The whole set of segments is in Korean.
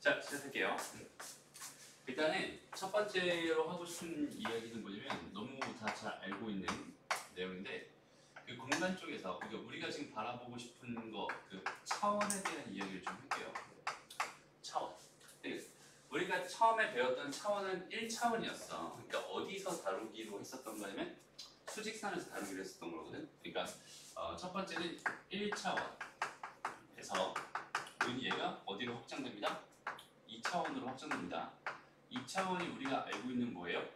자, 시작할게요. 일단은 첫 번째로 하고 싶은 이야기는 뭐냐면 너무 다 잘 알고 있는 내용인데 그 공간 쪽에서 그러니까 우리가 지금 바라보고 싶은 거 그 차원에 대한 이야기를 좀 할게요. 차원. 우리가 처음에 배웠던 차원은 1차원이었어. 그러니까 어디서 다루기로 했었던 거냐면 수직선에서 다루기로 했었던 거거든. 그러니까 첫 번째는 1차원에서 얘가 어디로 확장됩니다? 2차원으로 확장됩니다. 2차원이 우리가 알고 있는 뭐예요?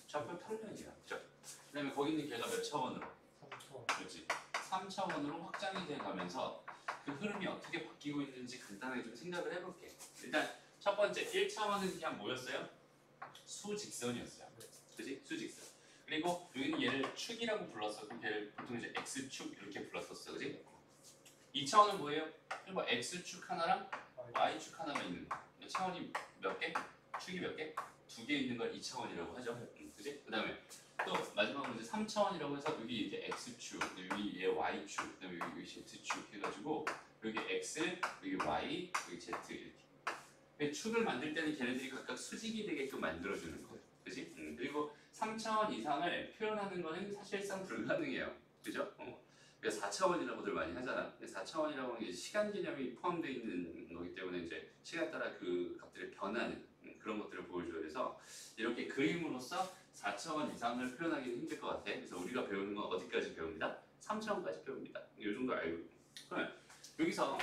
좌표 평면이야. 그죠? 그 다음에 거기 있는 걔가 몇 차원으로? 3차원. 그렇지. 3차원으로 확장이 돼 가면서 그 흐름이 어떻게 바뀌고 있는지 간단하게 좀 생각을 해볼게. 일단 첫 번째 1차원은 그냥 뭐였어요? 수직선이었어요. 그지? 수직선. 그리고 여기는 얘를 축이라고 불렀었고 걔를 보통 이제 x축 이렇게 불렀었어. 그지? 2차원은 뭐예요? 뭐 x축 하나랑 y축 하나만 있는 거. 차원이 몇 개? 축이 몇 개? 2개 있는 걸 2차원이라고 하죠. 그지? 그 다음에 또 마지막으로 이제 3차원이라고 해서 여기 이제 x축, 여기 얘 y축, 그다음에 여기 z축 해가지고 여기 x, 여기 y, 여기 z 이렇게. 축을 만들 때는 걔네들이 각각 수직이 되게끔 만들어주는 거예요. 그지? 그리고 3차원 이상을 표현하는 거는 사실상 불가능해요. 그죠? 그러니까 4차원이라고들 많이 하잖아. 4차원이라고 하는 게 시간 개념이 포함되어 있는 거기 때문에 이제 시간 따라 그 값들이 변하는 그런 것들을 보여줘야 돼서 이렇게 그림으로써 4차원 이상을 표현하기는 힘들 것 같아. 그래서 우리가 배우는 건 어디까지 배웁니다? 3차원까지 배웁니다. 이 정도 알고. 그러면 여기서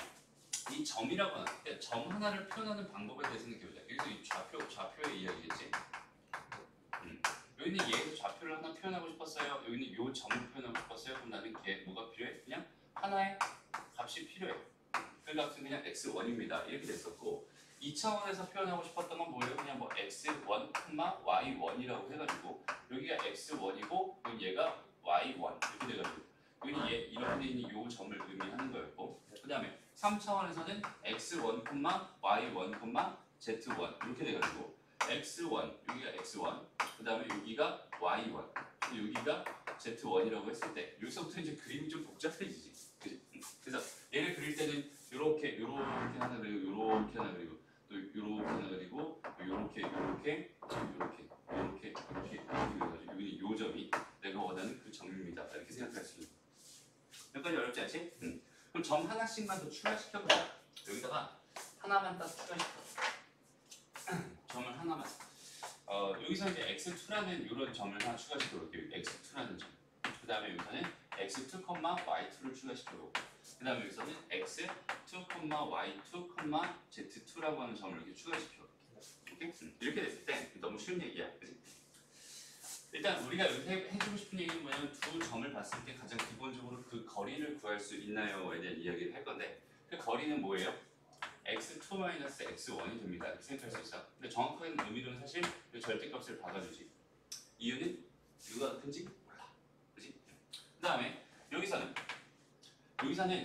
이 점이라고 하는 점 하나를 표현하는 방법에 대해서 생각해보자. 여기서 이 좌표의 이야기겠지. 여기는 얘에서 좌표를 하나 표현하고 싶었어요. 여기는 이 점을 표현하고 싶었어요. 그럼 나는 걔 뭐가 필요해? 그냥 하나의 값이 필요해. 그 값은 그냥 x1입니다. 이렇게 됐었고 2차원에서 표현하고 싶었던 건 뭐예요? 그냥 뭐 x1, y1이라고 해가지고 여기가 x1이고 여기 얘가 y1 이렇게 돼가지고 여기 얘 이렇게 돼 있는 요 점을 의미하는 거였고 그 다음에 3차원에서는 x1, y1, z1 이렇게 돼가지고 x1 여기가 x1 그 다음에 여기가 y1 여기가 z1이라고 했을 때 여기서부터 이제 그림이 좀 복잡해지지. 그치? 그래서 얘를 그릴 때는 요렇게 하나 그리고 요렇게 하나 그리고 또 요렇게 하나 그리고 요렇게 그래가지고 여기는 요 점이 내가 원하는 그 점입니다. 이렇게 생각할 수 있는. 여기까지 어렵지 않지? 그럼 점 하나씩만 더 추가시켜보자. 여기다가 하나만 딱 추가시켜. 점을 하나만. 여기서 이제 x2라는 이런 점을 하나 추가시켜볼게요. x2라는 점. 그 다음에 여기서는 x2, y2를 추가시켜보고. 그 다음에 여기서는 x2, y2, z2라고 하는 점을 이렇게 추가시켜볼게요. 오케이? 이렇게 됐을 때 너무 쉬운 얘기야. 그치? 일단 우리가 여기서 해주고 싶은 얘기는 뭐냐면 두 점을 봤을 때 가장 기본적으로 그 거리를 구할 수 있나요에 대한 이야기를 할 건데 그 거리는 뭐예요? x2-x1이 됩니다. 이렇게 생각할 수 있어. 근데 정확한 의미로는 사실 이 절대값을 박아주지. 이유는 누가 큰지 몰라. 그렇지? 그 다음에 여기서는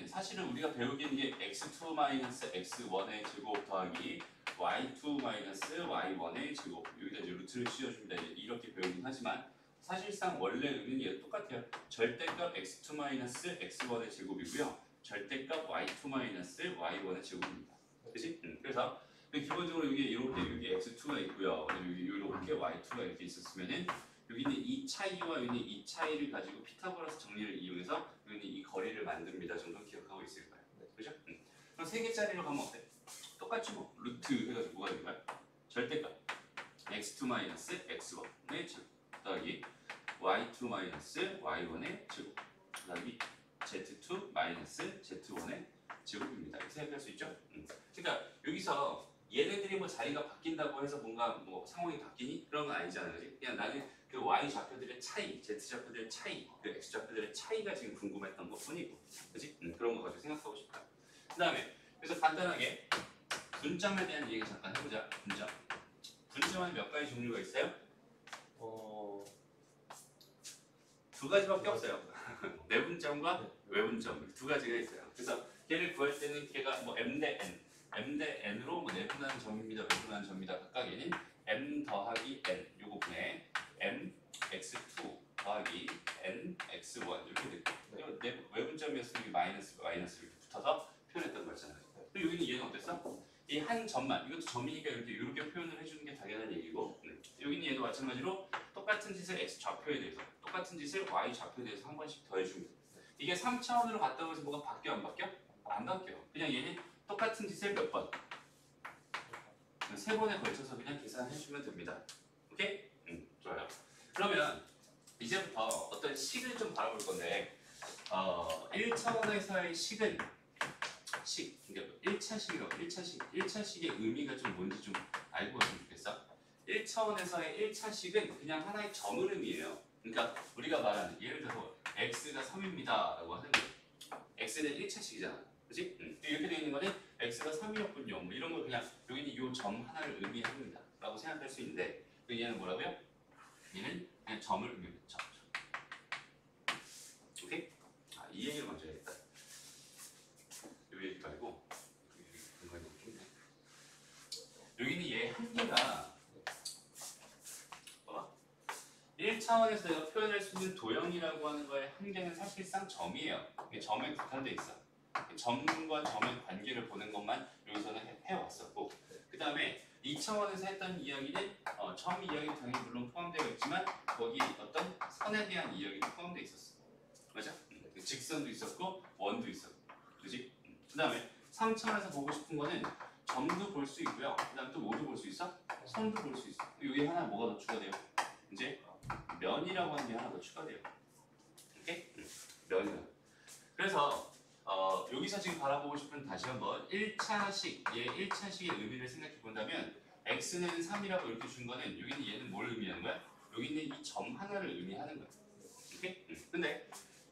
사실은 우리가 배우기엔 이게 x2-x1의 제곱 더하기 y2-y1의 제곱 여기다 이제 루트를 씌워줍니다. 이렇게 배우긴 하지만 사실상 원래 의미는 얘가 똑같아요. 절대값 x2-x1의 제곱이고요. 절대값 y2-y1의 제곱입니다. 그치? 그래서 기본적으로 여기 이렇게 여기 x2가 있고요. 여기 이렇게 y2가 이렇게 있었으면은 여기는 이 차이와 여기는 이 차이를 가지고 피타고라스 정리를 이용해서 여기는 이 거리를 만듭니다. 정도 기억하고 있을 거예요. 그죠? 그럼 세 개짜리로 가면 어때? 똑같이 뭐 루트 해가지고 뭐가 될까요? 절대값 x2-x1의 제곱 더하기 y2-y1의 제곱 더하기 z2-z1의 제곱입니다. 이렇게 생각할 수 있죠? 그러니까 여기서 얘네들이 뭐 자리가 바뀐다고 해서 뭔가 뭐 상황이 바뀌니? 그런 건 아니잖아요. 그치? 그냥 나는 그 y 좌표들의 차이, z 좌표들의 차이, 그 x 좌표들의 차이가 지금 궁금했던 것 뿐이고, 그렇지? 그런 거 가지고 생각하고 싶다. 그 다음에 그래서 간단하게 분점에 대한 얘기 잠깐 해보자. 분점은 몇 가지 종류가 있어요? 두 가지밖에 없어요. 내분점과 외분점 두 가지가 있어요. 그래서 걔를 구할 때는 걔가 뭐 m 대 n으로 뭐 내분하는 점입니다, 외분하는 점입니다. 각각 얘는 m 더하기 n 요거분에 m x2 더하기 n x1 이렇게 되고 외분점이었으면 마이너스 이렇게 붙어서 표현했던 거잖아요. 그리고 여기는 얘는 어땠어? 이 한 점만, 이것도 점이니까 이렇게 표현을 해주는 게 당연한 얘기고, 여기는 얘도 마찬가지로 똑같은 짓을 x 좌표에 대해서, 똑같은 짓을 y 좌표에 대해서 한 번씩 더 해줍니다. 이게 3차원으로 갔다고 해서 뭐가 바뀌어 안 바뀌어? 안 바뀌어. 그냥 얘는 똑같은 짓을 몇 번? 3번에 걸쳐서 그냥 계산해주면 됩니다. 오케이? 좋아요. 그러면 이제부터 어떤 식을 좀 바라볼 건데 1차원에서의 식은 그러니까 1차식이라고 1차식의 의미가 좀 뭔지 좀 알고 갔으면 좋겠어. 1차원에서의 1차식은 그냥 하나의 점을 의미해요. 그러니까 우리가 말하는 예를 들어서 x가 3입니다 라고 하는 거 x는 1차식이잖아. 그치? 이렇게 되어 있는 거는 x가 3이었군요. 뭐 이런 걸 그냥 여기는 이 점 하나를 의미합니다 라고 생각할 수 있는데 얘는 뭐라고요? 얘는 그냥 점을 의미합니다. 점. 오케이? 이 얘기를 먼저 해야겠다. 이 얘기 말고 공간이 없겠네. 여기는 얘 한계가 1차원에서 내가 표현할 수 있는 도형이라고 하는 거의 한계는 사실상 점이에요. 점에 국한돼 있어. 점과 점의 관계를 보는 것만 여기서는 해왔었고, 그 다음에 2차원에서 했던 이야기는 점 이야기도 당연히 물론 포함되어 있지만 거기 어떤 선에 대한 이야기도 포함되어 있었어. 맞아? 직선도 있었고 원도 있었고, 그지? 그 다음에 3차원에서 보고 싶은 거는 점도 볼 수 있고요. 그 다음에 또 뭐도 볼 수 있어? 선도 볼 수 있어. 여기 하나 뭐가 더 추가돼요? 이제 면이라고 하는 게 하나 더 추가돼요. 오케이? 면이라고. 그래서 여기서 지금 바라보고 싶은 다시 한번 1차식, 얘 1차식의 의미를 생각해 본다면 x는 3이라고 이렇게 준 거는 여기는 얘는 뭘 의미하는 거야? 여기는 이 점 하나를 의미하는 거야. 오케이? 근데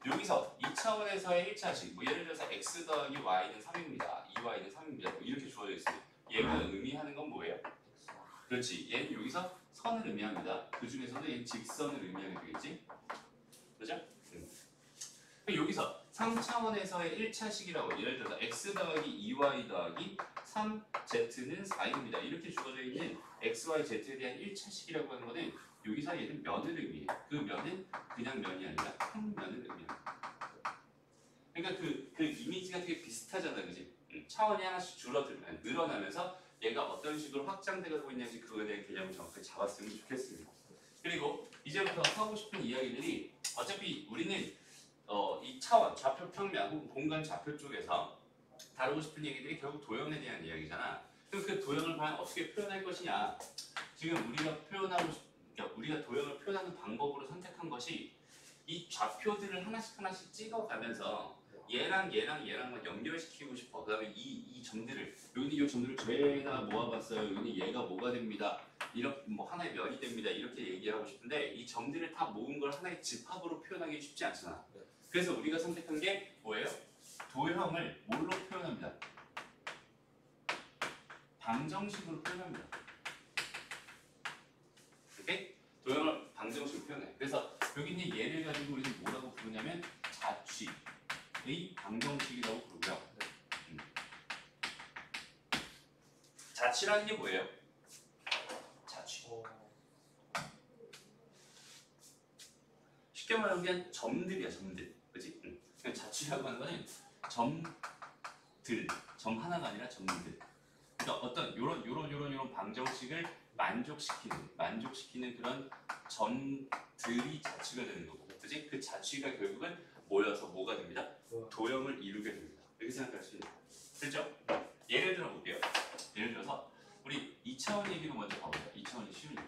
여기서 2차원에서의 1차식, 뭐 예를 들어서 x 더하기 y는 3입니다. 2y는 3입니다. 뭐 이렇게 주어져 있으면 얘가 의미하는 건 뭐예요? 그렇지. 얘는 여기서 선을 의미합니다. 그 중에서도 얘는 직선을 의미하게 되겠지? 그죠? 여기서 3차원에서의 1차식이라고 예를 들어서 x 더하기 2y 더하기 3z는 4입니다. 이렇게 주어져 있는 x, y, z에 대한 1차식이라고 하는 거는 여기서 얘는 면을 의미해요. 그 면은 그냥 면이 아니라 한 면을 의미합니다. 그러니까 그 이미지가 되게 비슷하잖아, 그지? 차원이 하나씩 줄어들면 늘어나면서 얘가 어떤 식으로 확장되고 있는지 그거에 대한 개념을 정확하게 잡았으면 좋겠습니다. 그리고 이제부터 하고 싶은 이야기들이 어차피 우리는 이 차원, 좌표 평면 혹은 공간 좌표 쪽에서 다루고 싶은 얘기들이 결국 도형에 대한 이야기잖아. 그럼 그 도형을 과연 어떻게 표현할 것이냐? 지금 우리가 그러니까 우리가 도형을 표현하는 방법으로 선택한 것이 이 좌표들을 하나씩 찍어가면서 얘랑 연결시키고 싶어. 그다음에 이 점들을 여기는 이 점들을 죄다 모아봤어요. 여기는 얘가 뭐가 됩니다. 이렇게 뭐 하나의 면이 됩니다. 이렇게 얘기하고 싶은데 이 점들을 다 모은 걸 하나의 집합으로 표현하기 쉽지 않잖아. 그래서 우리가 선택한 게 뭐예요? 도형을 뭘로 표현합니다. 방정식으로 표현합니다. 오케이? 도형을 방정식으로 표현해. 그래서 여기 있는 얘를 가지고 우리는 뭐라고 부르냐면 자취의 방정식이라고 부르고요. 자취라는 게 뭐예요? 자취. 쉽게 말하면 그냥 점들이야, 점들. 그치? 그냥 자취라고 하는 거는 점들, 점 하나가 아니라 점들. 그러니까 어떤 요런 방정식을 만족시키는 그런 점들이 자취가 되는 거고, 그치? 그 자취가 결국은 모여서 뭐가 됩니다? 도형을 이루게 됩니다. 이렇게 생각할 수 있는 거예요. 그렇죠? 예를 들어 볼게요. 예를 들어서 우리 2차원 얘기로 먼저 가보자. 2차원이 쉬우니까.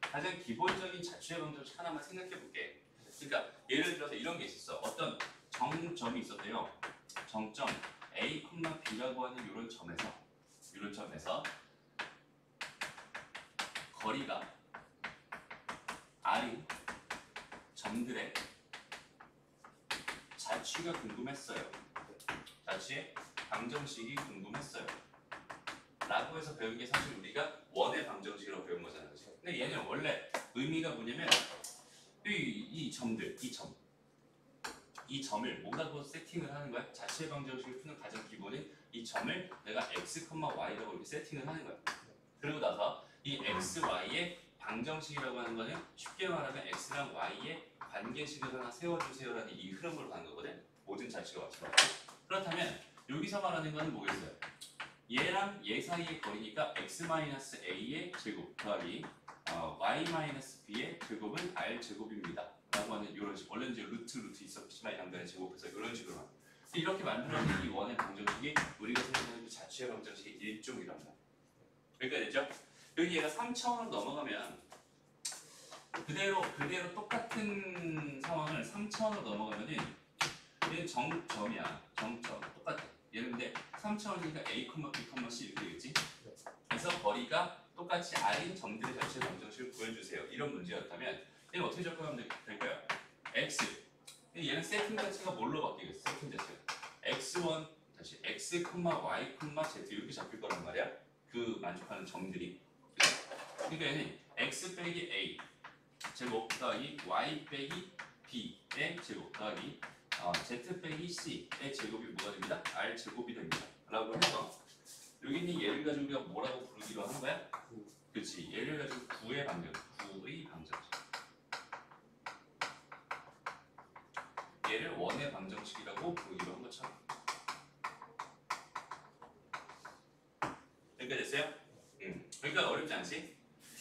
가장 기본적인 자취의 방정식 하나만 생각해 볼게. 그러니까 예를 들어서 이런 게 있었어. 어떤 정점이 있었대요. 정점 A, B라고 하는 이런 점에서 거리가 R인 점들의 자취가 궁금했어요. 자취의 방정식이 궁금했어요. 라고 해서 배운 게 사실 우리가 원의 방정식이라고 배운 거잖아요. 그치? 근데 얘는 원래 의미가 뭐냐면 이 점을 뭐라고 세팅을 하는 거야? 자취의 방정식을 푸는 가장 기본은 이 점을 내가 x, y라고 이렇게 세팅을 하는 거야. 그리고 나서 이 x, y의 방정식이라고 하는 거는 쉽게 말하면 x랑 y의 관계식을 하나 세워주세요라는 이 흐름으로 가는 거거든. 모든 자취가 마찬가지로. 그렇다면 여기서 말하는 건 뭐겠어요? 얘랑 얘 사이의 거리니까 x-a의 제곱 더하기 y-b의 제곱은 r 제곱입니다. 라고 하는 이런 식. 원래는 이제 루트 있었지만 양변의 제곱해서 이런 식으로 만들. 이렇게 만들어진 이 원의 방정식이 우리가 생각하는 그 자취의 방정식의 일종이란 말이야. 그러니까 됐죠? 여기 얘가 3차원으로 넘어가면 그대로 똑같은 상황을 3차원으로 넘어가면은 얘는 정점이야. 정점 똑같아. 얘는 근데 3차원이니까 a, b, c 이렇게 되겠지? 그래서 거리가 똑같이 r인 점들의 자취의 방정식을 구해주세요. 이런 문제였다면 얘는 어떻게 접근하면 될까요? x. 얘는 세팅 자체가 뭘로 바뀌겠어? 세팅 자체가 x1 다시 x, y, z 이렇게 잡힐 거란 말이야. 그 만족하는 점들이. 그러니까 얘는 x 빼기 a 제곱 더하기 y 빼기 b의 제곱 더하기 z 빼기 c의 제곱이 뭐가 됩니다? r 제곱이 됩니다. 라고 해서 여기 있는 얘를 가지고 우리가 뭐라고 부르기로 하는 거야? 그렇지. 얘를 가지고 구의 방정식. 얘를 원의 방정식이라고 부르기로 한 것처럼. 그러니까 됐어요? 그러니까 어렵지 않지?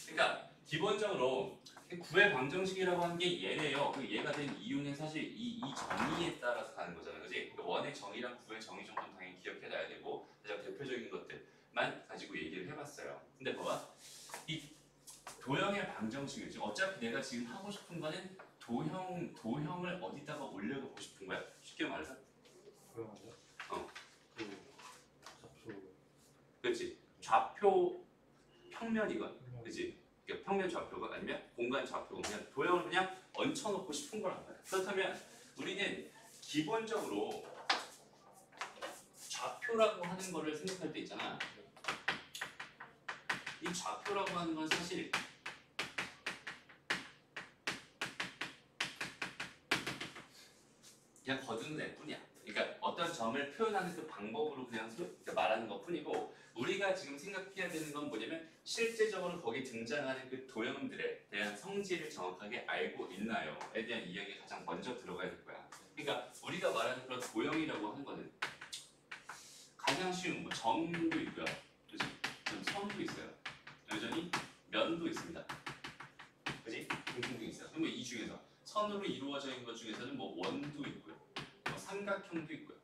그러니까 기본적으로 구의 방정식이라고 하는 게 얘래요. 그 얘가 된 이유는 사실 이 정의에 따라서 가는 거잖아, 그렇지? 그러니까 원의 정의랑 구의 정의 정도는 당연히 기억해놔야 되고 가장 대표적인 것들만 가지고 얘기를 해봤어요. 근데 봐봐, 이 도형의 방정식을 지금 어차피 내가 지금 하고 싶은 거는 도형을 어디다가 올려놓고 싶은 거야. 쉽게 말해서. 도형을요? 그 좌표. 그렇지. 좌표 평면이건, 그렇지. 그러니까 평면 좌표건 아니면 공간 좌표건 그냥 도형을 그냥 얹혀놓고 싶은 거란 말이야. 그렇다면 우리는 기본적으로 좌표라고 하는 거를 생각할 때 있잖아. 이 좌표라고 하는 건 사실 그냥 거두는 애 뿐이야. 그러니까 어떤 점을 표현하는 그 방법으로 그냥 말하는 것 뿐이고, 우리가 지금 생각해야 되는 건 뭐냐면 실제적으로 거기 등장하는 그 도형들에 대한 성질을 정확하게 알고 있나요?에 대한 이야기가 가장 먼저 들어가야 될 거야. 그러니까 우리가 말하는 그런 도형이라고 하는 거는 가장 쉬운 뭐 점도 있고요, 그렇지? 선도 있어요. 여전히 면도 있습니다. 그렇지? 등등등 있어요. 그럼 이 중에서 선으로 이루어져 있는 것 중에서는 뭐 원도 있고요, 뭐 삼각형도 있고요,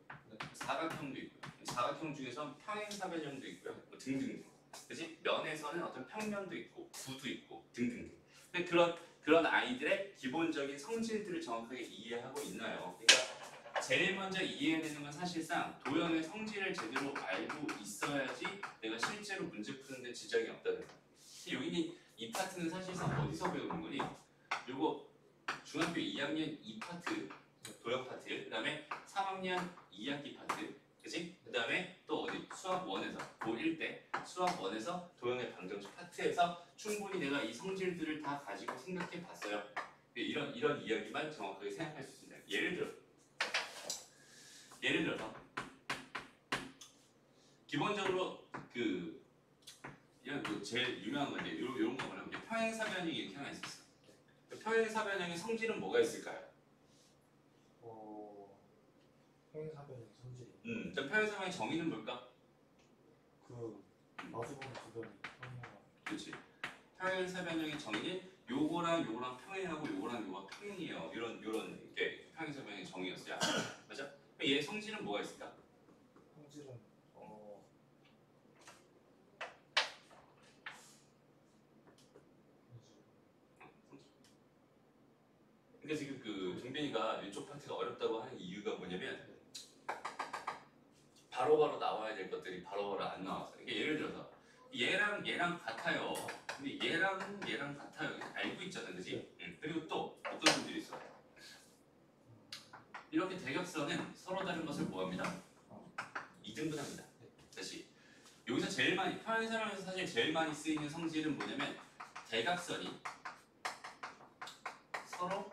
사각형도 있고요. 사각형 중에서 평행사변형도 있고요, 뭐 등등등. 그렇지? 면에서는 어떤 평면도 있고 구도 있고 등등등. 그런 아이들의 기본적인 성질들을 정확하게 이해하고 있나요? 그러니까 제일 먼저 이해해야 되는 건 사실상 도형의 성질을 제대로 알고 있어야지 내가 실제로 문제 푸는데 지장이 없다는 거예요. 여기는 이 파트는 사실상 어디서 배우는 거니? 요거 중학교 2학년 2파트 도형 파트, 그 다음에 3학년 2학기 파트, 그치? 그 다음에 또 어디 수학 1에서 고1 때 수학 1에서 도형의 방정식 파트에서 충분히 내가 이 성질들을 다 가지고 생각해 봤어요. 이런 이야기만 정확하게 생각할 수 있습니다. 예를 들어서 기본적으로 이런 제일 유명한 건데 이런 거 뭐냐면 평행사변형이 이렇게 하나 있었어. 평행사변형의 성질은 뭐가 있을까요? 평행사변의 성질이. 일단 평행사변의 정의는 뭘까? 그 마주보는 두 변이 평행하다. 그렇지. 평행사변형의 정의는 요거랑 평행하고 요거랑 평행이에요. 이런 게 평행사변형의 정의였어요. 맞아? 얘 성질은 뭐가 있을까? 성질은 그러니까 지금 그 종빈이가 이쪽 파트가 어렵다고 하는 이유가 뭐냐면 바로바로 나와야 될 것들이 바로바로 안 나와서. 그러니까 예를 들어서 얘랑 같아요. 근데 얘랑 같아요. 알고 있잖아, 그지? 그리고 또 어떤 분들이 있어. 이렇게 대각선은 서로 다른 것을 뭐합니다? 이등분합니다. 다시 여기서 제일 많이 평행사변에서 사실 제일 많이 쓰이는 성질은 뭐냐면 대각선이 서로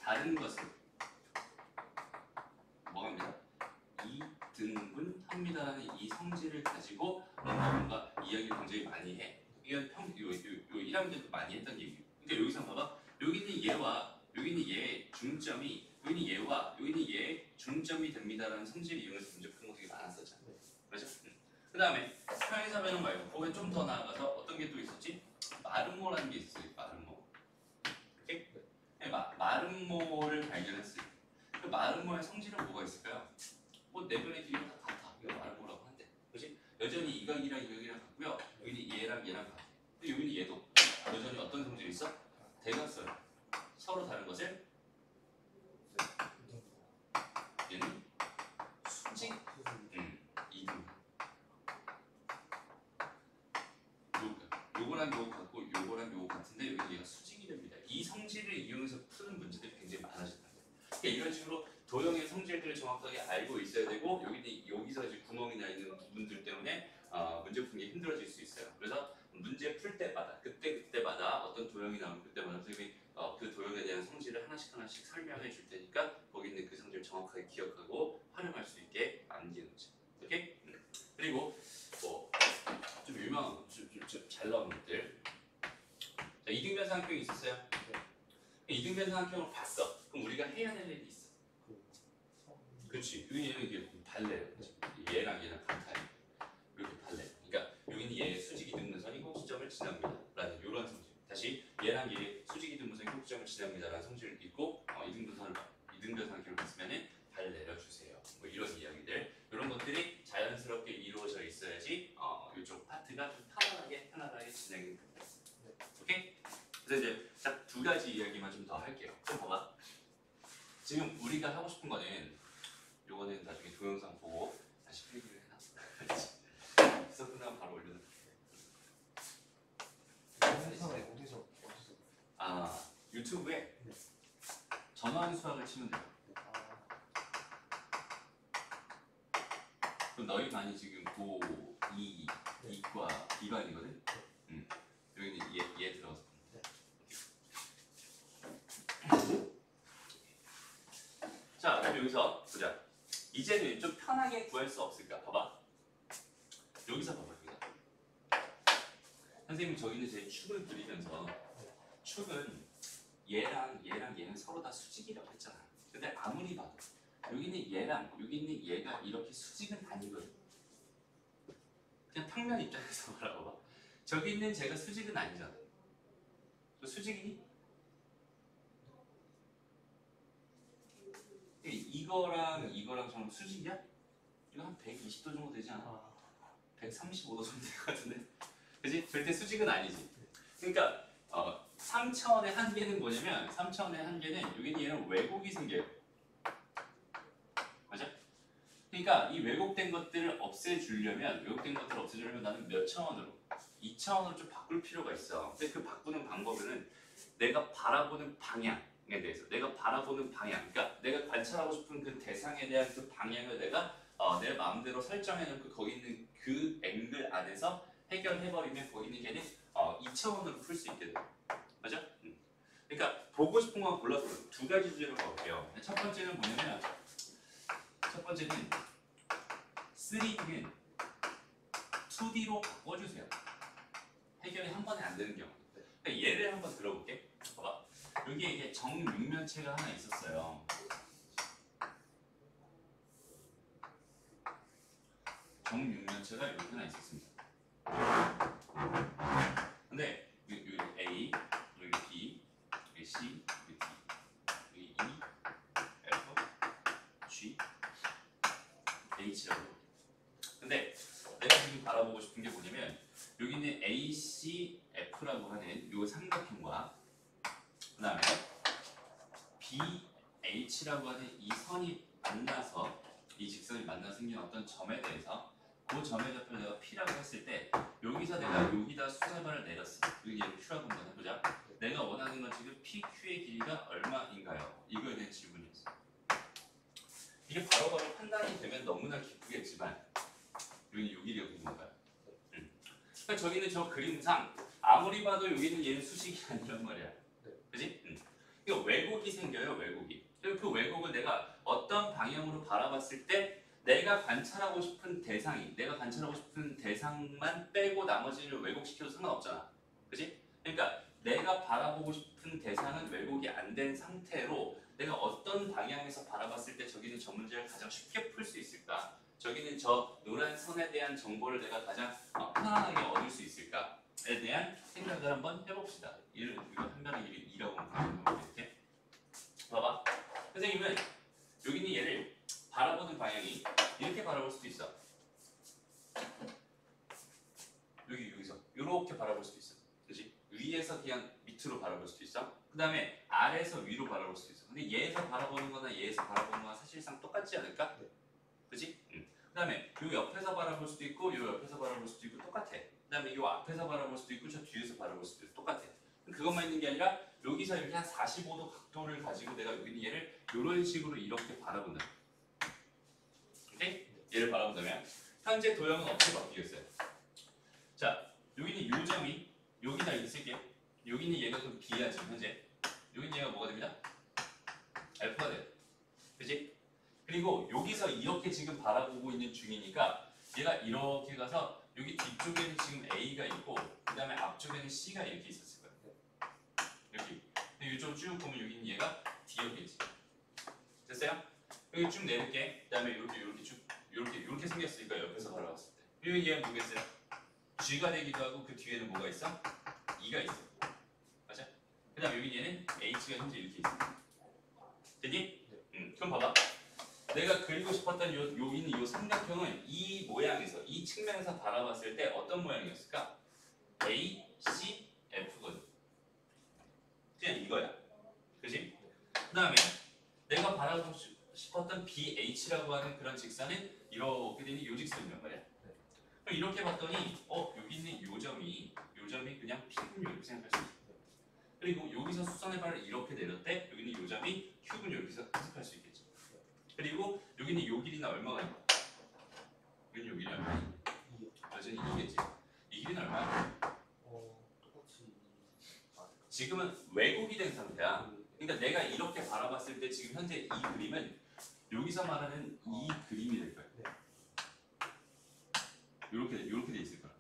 다른 것을 뭐합니다? 이등분합니다라는 이 성질을 가지고 뭔가 이야기를 굉장히 많이 해. 이건 요 1학년도 많이 했던 얘기. 그러니까 여기서 봐봐. 여기 있는 얘와 여기 있는 얘의 중점이 여기 있는 얘와 여기 있는 얘의 중점이 됩니다라는 성질을 이용해서 문제 푸는 거 되게 많았었잖아. 맞아? 그 다음에 평행사변형 말고 거기 좀 더 나아가서 어떤 게 또 있었지? 마름모라는 게 있어요. 마름모. 오케이? 네, 마름모를 발견했을 때 그 마름모의 성질은 뭐가 있을까요? 뭐 내변의 길이가 다 같아. 이거 마름모라고 한대. 그렇지? 여전히 이각이랑 이각이랑 같고요. 여기는 얘랑 얘랑 같아. 근데 여기는 얘도 여전히 어떤 성질이 있어? 대각선. 서로 다른 것을 얘는 수직 이등. 요거랑 요거 같고 요거랑 요거 같은데 여기 얘가 수직이 됩니다. 이 성질을 이용해서 푸는 문제들이 굉장히 많아진다. 그러니까 이런 식으로 도형의 성질들을 정확하게 알고 있어야 되고 여기서 이제 구멍이 나 있는 부분들 때문에 문제 푸는 게 힘들어질 수 있어요. 그래서 문제 풀 때마다 그때마다 어떤 도형이 나오면 그때마다 선생님이 그 도형에 대한 성질을 하나씩 설명해 줄 테니까 거기 있는 그 성질을 정확하게 기억하고 활용할 수 있게 남기는 거죠. 오케이? 그리고 뭐 좀 유명한 좀 잘 나온 것들. 자, 이등변사항형이 있었어요. 이등변사항형을 봤어. 그럼 우리가 해야 될 일이 있어. 그렇지. 얘는 이게 발레예요. 얘랑 얘랑 같아요. 이렇게 발레. 그러니까 여기는 얘 수직 이등분선이 꼭지점을 지납니다. 라는 이런 성질. 다시 얘랑 얘 수직 이등분선이 꼭지점을 지납니다라는 성질을 읽고 이등변사항형을 봤으면은 발 내려주세요. 뭐 이런 이야기들. 이런 것들이 자연스럽게 이루어져 있어야지 이쪽 파트가 좀 편안하게 진행이 됩니다. 오케이? 그래서 이제 딱 두 가지 이야기만 좀 더 할게요. 좀 봐봐. 지금 우리가 하고 싶은 거는 요거는 나중에 동영상 보고 다시 필기를 해놔. 수업 끝나면 바로 올려놓을게. 유튜브에 전환 수학을 치면 돼요. 그럼 너희 반이 지금 고2 이과 B반이거든? 여기는 얘 들어가서 자, 그럼 여기서 보자. 이제는 좀 편하게 구할 수 없을까? 봐봐. 여기서 봐봐. 선생님이 저기는 제 축을 그리면서 축은 얘는 서로 다 수직이라고 했잖아. 근데 아무리 봐도 여기는 얘랑 여기는 얘가 이렇게 수직은 아니거든. 그냥 평면 입장에서 말해봐. 저기 있는 제가 수직은 아니잖아. 저 수직이니? 이거랑 저랑 수직이야? 이거 한 120도 정도 되지 않아? 135도 정도 될 것 같은데? 그지? 절대 수직은 아니지. 그러니까 3차원의 한계는 뭐냐면 3차원의 한계는 여기는 얘는 왜곡이 생겨요. 맞아? 그러니까 이 왜곡된 것들을 없애주려면 나는 몇 차원으로? 2차원으로 좀 바꿀 필요가 있어. 근데 그 바꾸는 방법은 내가 바라보는 방향에 대해서 그러니까 내가 관찰하고 싶은 그 대상에 대한 그 방향을 내가 내 마음대로 설정해놓고 거기 있는 그 앵글 안에서 해결해버리면 거기 있는 걔는 2차원으로 풀 수 있게 돼. 맞아? 그러니까 보고 싶은 건 골라서 두 가지 주제로 가볼게요. 첫 번째는 뭐냐면 3D는 2D로 바꿔주세요. 해결이 한 번에 안 되는 경우. 그러니까 예를 한번 들어볼게. 봐봐. 여기에 이게 정육면체가 하나 있었어요. 정육면체가 이렇게 하나 있었습니다. 근데 여기 A, 여기 B, 여기 C, 여기 D, 여기 E, F, G, H라고. 근데 내가 지금 바라보고 싶은 게 뭐냐면 여기 있는 A, C, F라고 하는 이 삼각형과 그 다음에 B, H라고 하는 이 선이 만나서 이 직선이 만나서 생긴 어떤 점에 대해서 그 점의 좌표를 내가 P라고 했을 때 여기서 내가 여기다 수세발을 내렸어. 여기 얘를 Q라고 한번 해보자. 내가 원하는 건 지금 PQ의 길이가 얼마인가요? 이거에 대한 질문이었어. 이게 바로바로 판단이 되면 너무나 기쁘겠지만 여기는 요 길이가 궁금한가요? 그러니까 저기는 저 그림상 아무리 봐도 여기는 얘는 수식이 아니란 말이야. 그지? 그러니까 왜곡이 생겨요. 왜곡이. 그 왜곡을 내가 어떤 방향으로 바라봤을 때 내가 관찰하고 싶은 대상만 빼고 나머지를 왜곡시켜도 상관없잖아. 그지? 그러니까 내가 바라보고 싶은 대상은 왜곡이 안 된 상태로 내가 어떤 방향에서 바라봤을 때 저기는 저 문제를 가장 쉽게 풀 수 있을까? 저기는 저 노란 선에 대한 정보를 내가 가장 편안하게 얻을 수 있을까에 대한 생각을 한번 해봅시다. 이거 한 명의 2라고 하면 이렇게 봐봐. 선생님은 여기는 얘를 바라보는 방향이 이렇게 바라볼 수도 있어. 여기서 이렇게 바라볼 수도 있어. 그렇지? 위에서 그냥 밑으로 바라볼 수도 있어. 그 다음에 아래에서 위로 바라볼 수도 있어. 근데 얘에서 바라보는 거나 얘에서 바라보는 거나 사실상 똑같지 않을까? 그렇지? 그 다음에 요 옆에서 바라볼 수도 있고 요 옆에서 바라볼 수도 있고 똑같아. 그 다음에 요 앞에서 바라볼 수도 있고 저 뒤에서 바라볼 수도 있고 똑같아. 그것만 있는 게 아니라 여기서 이렇게 한 45도 각도를 가지고 내가 여기 있는 얘를 이런 식으로 이렇게 바라본다. 오케이? 얘를 바라본다면 현재 도형은 어떻게 바뀌겠어요? 자, 여기는 요점이 여기다 이렇게 쓸게요. 여기는 얘가 좀 B야 지금 현재. 여기는 얘가 뭐가 됩니다? F가 돼요. 그치? 그리고 여기서 이렇게 지금 바라보고 있는 중이니까 얘가 이렇게 가서 여기 뒤쪽에는 지금 A가 있고 그 다음에 앞쪽에는 C가 이렇게 있었을 거예요. 이렇게. 근데 이쪽 쭉 보면 여기 있는 얘가 D였겠지. 됐어요? 여기 쭉 내릴게. 그 다음에 이렇게 쭉 이렇게 생겼으니까 옆에서 바라봤을 때. 그리고 얘는 뭐겠어요? G가 되기도 하고 그 뒤에는 뭐가 있어? E가 있어. 맞아? 그 다음 여기 얘는 H가 현재 이렇게 있어. 됐니? 그럼 봐봐. 내가 그리고 싶었던 여기 있는 이 삼각형은 이 모양에서 이 측면에서 바라봤을 때 어떤 모양이었을까? A, C, F거든. 그냥 이거야. 그지? 그 다음에 내가 바라보고 싶었던 BH라고 하는 그런 직선은 이렇게 되는 이 직선이란 말이야. 그럼 이렇게 봤더니 여기 있는 요점이 그냥 P군요 이렇게 생각할 수 있어. 그리고 여기서 수선의 발을 이렇게 내렸대 여기 있는 요점이 Q군요 이렇게 해석할 수 있겠죠. 그리고 여기는 요 길이는 얼마가 있나? 여기는 요 길이 얼마야? 여전히 2겠지. 이 길이는 얼마야? 똑같이. 지금은 왜곡이 된 상태야. 그러니까 내가 이렇게 바라봤을 때 지금 현재 이 그림은 여기서 말하는 이 그림이 될 거야. 이렇게 돼 있을 거야.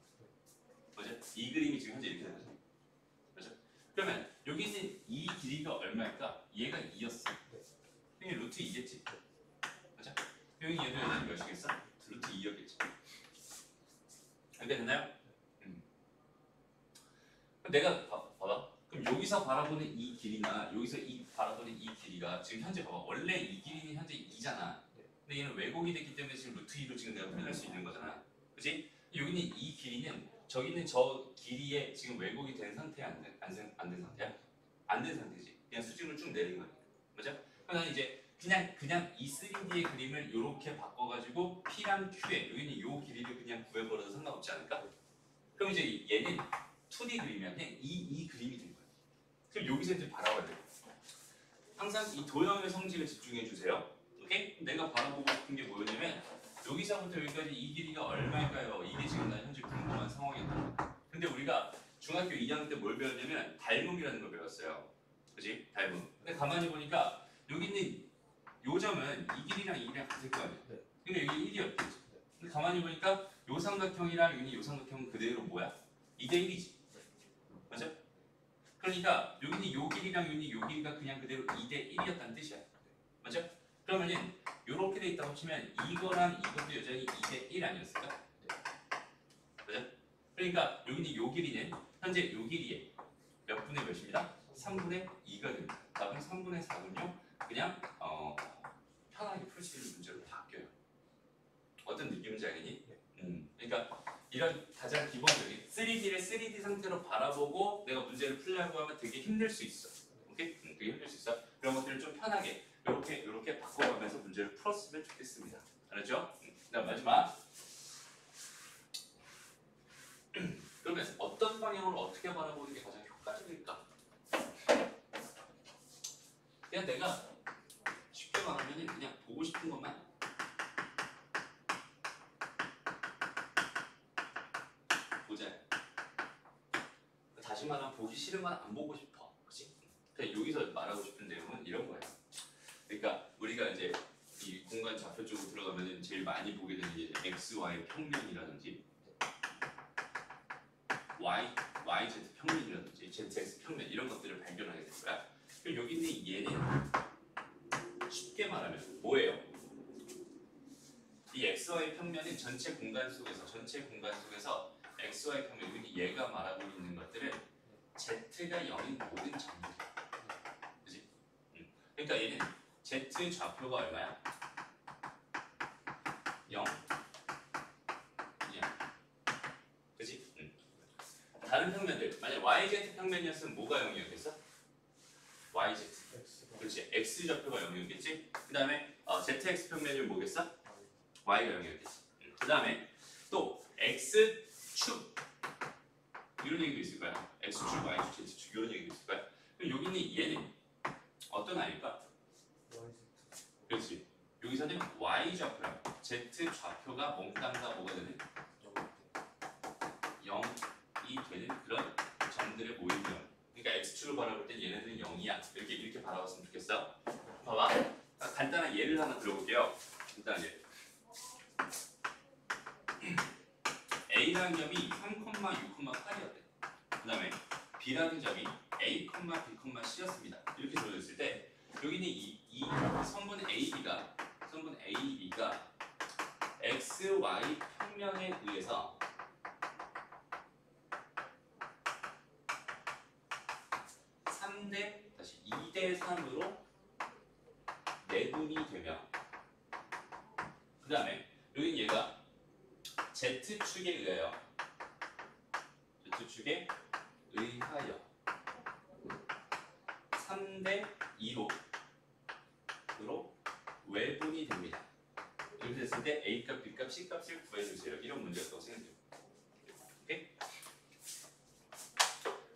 맞아? 이 그림이 지금 현재 이렇게 되는 거죠. 맞아? 그러면 여기 있는 이 길이가 얼마일까? 얘가 2였어. 이게 루트 2겠지. 맞아? 여기 얘도 여전히 몇이겠어? 루트 2였겠지. 이렇게 됐나요? 내가 봐봐. 그럼 여기서 바라보는 이 길이나 여기서 바라보는 이 길이가 지금 현재 봐봐. 원래 이 길이는 현재 2잖아. 근데 얘는 왜곡이 됐기 때문에 지금 루트 2로 지금 내가 표현할 수 있는 거잖아. 그렇지? 여기는 이 길이는 저기는 저 길이에 지금 왜곡이 된 상태야 안 된 상태야? 안 된 상태지. 그냥 수직으로 쭉 내린 거니까. 맞아? 그럼 이제 그냥 이 3D의 그림을 이렇게 바꿔가지고 P랑 Q에 여기는 요 길이를 그냥 구해버려도 상관없지 않을까? 그럼 이제 얘는 2D 그림이야. 그냥 이 그림이 된 거야. 그럼 여기서 이제 바라봐야 돼. 항상 이 도형의 성질을 집중해 주세요. 오케이? 내가 바라보고 싶은 게 뭐였냐면 여기서부터 여기까지 이 길이가 얼마일까요? 이게 지금 난 현재 궁금한 상황이었다. 근데 우리가 중학교 2학년 때 뭘 배웠냐면 닮음이라는 걸 배웠어요. 그지? 닮음. 근데 가만히 보니까 여기 있는 요점은 이 길이랑 이 길이랑 같을 거 아니야. 근데 여기 1이었겠지. 근데 가만히 보니까 요 삼각형이랑 여기 요 삼각형은 그대로 뭐야? 2대 1이지. 맞아? 그러니까 여기는 요 길이랑 여기는 요 길이가 그냥 그대로 2대 1이었다는 뜻이야. 맞아? 그러면은 요렇게 돼 있다고 치면 이거랑 이것도 여전히 2대 1 아니었을까? 맞아? 그러니까 여기는 요 길이는 현재 요 길이에 몇 분의 몇입니다? 3분의 2가 됩니다. 답은 3분의 4군요. 그냥 편하게 풀 수 있는 문제로 바뀌어요. 어떤 느낌인지 알겠니? 그러니까 이런 가장 기본적인 3D를 3D 상태로 바라보고 내가 문제를 풀려고 하면 되게 힘들 수 있어. 오케이? 되게 힘들 수 있어. 그런 것들을 좀 편하게 이렇게 바꿔가면서 문제를 풀었으면 좋겠습니다. 알았죠? 그다음 마지막. 그러면 어떤 방향으로 어떻게 바라보는 게 가장 효과적일까? 그냥 내가 쉽게 말하면 그냥 보고 싶은 것만 보자. 다시 말하면 보기 싫은 건 안 보고 싶어. 그치? 그러니까 여기서 말하고 싶은 내용은 이런 거예요. 그러니까 우리가 이제 이 공간 좌표 쪽으로 들어가면 제일 많이 보게 되는 게 x, y 평면이라든지 YZ 평면이라든지 ZX 평면 이런 것들을 발견하게 될 거야. 그럼 여기 있는 얘는 쉽게 말하면 뭐예요? 이 xy 평면은 전체 공간 속에서 xy 평면 여기 얘가 말하고 있는 것들은 z가 0인 모든 점들이야. 그지? 그러니까 얘는 z 좌표가 얼마야? 0, 0. 그지? 다른 평면들 만약 yz 평면이었으면 뭐가 0이었겠어? yz. X가 그렇지. x 좌표가 0이었겠지? 그 다음에 zx 평면이 뭐겠어? y가 0이었겠지. 그 다음에 또 x축 이런 얘기도 있을 거야. x축, y축, z축 이런 얘기도 있을 거야. 그럼 여기는 얘는 어떤 아이일까? YZ 그렇지. 여기서는 y 좌표야. z 좌표가 몽땅 다 뭐가 되는? 0이 되는 그런 점들의 모임이야. 그러니까 x축을 바라볼 땐 얘네들은 0이야. 이렇게 바라봤으면 좋겠어. 봐봐. 간단한 예를 하나 들어볼게요. 간단한 예. A라는 점이 3,6,8이었대. 그 다음에 B라는 점이 A, B, C였습니다. 이렇게 주어졌을 때 여기는 이 선분 AB가 X, Y 평면에 의해서 2대 3으로 내분이 되며 그 다음에 여기는 얘가 Z축에 의하여 의하여 3대 2로 외분이 됩니다. 이렇게 됐을 때 A값, B값, C값을 구해주세요. 이런 문제였다고 생각해요. 오케이?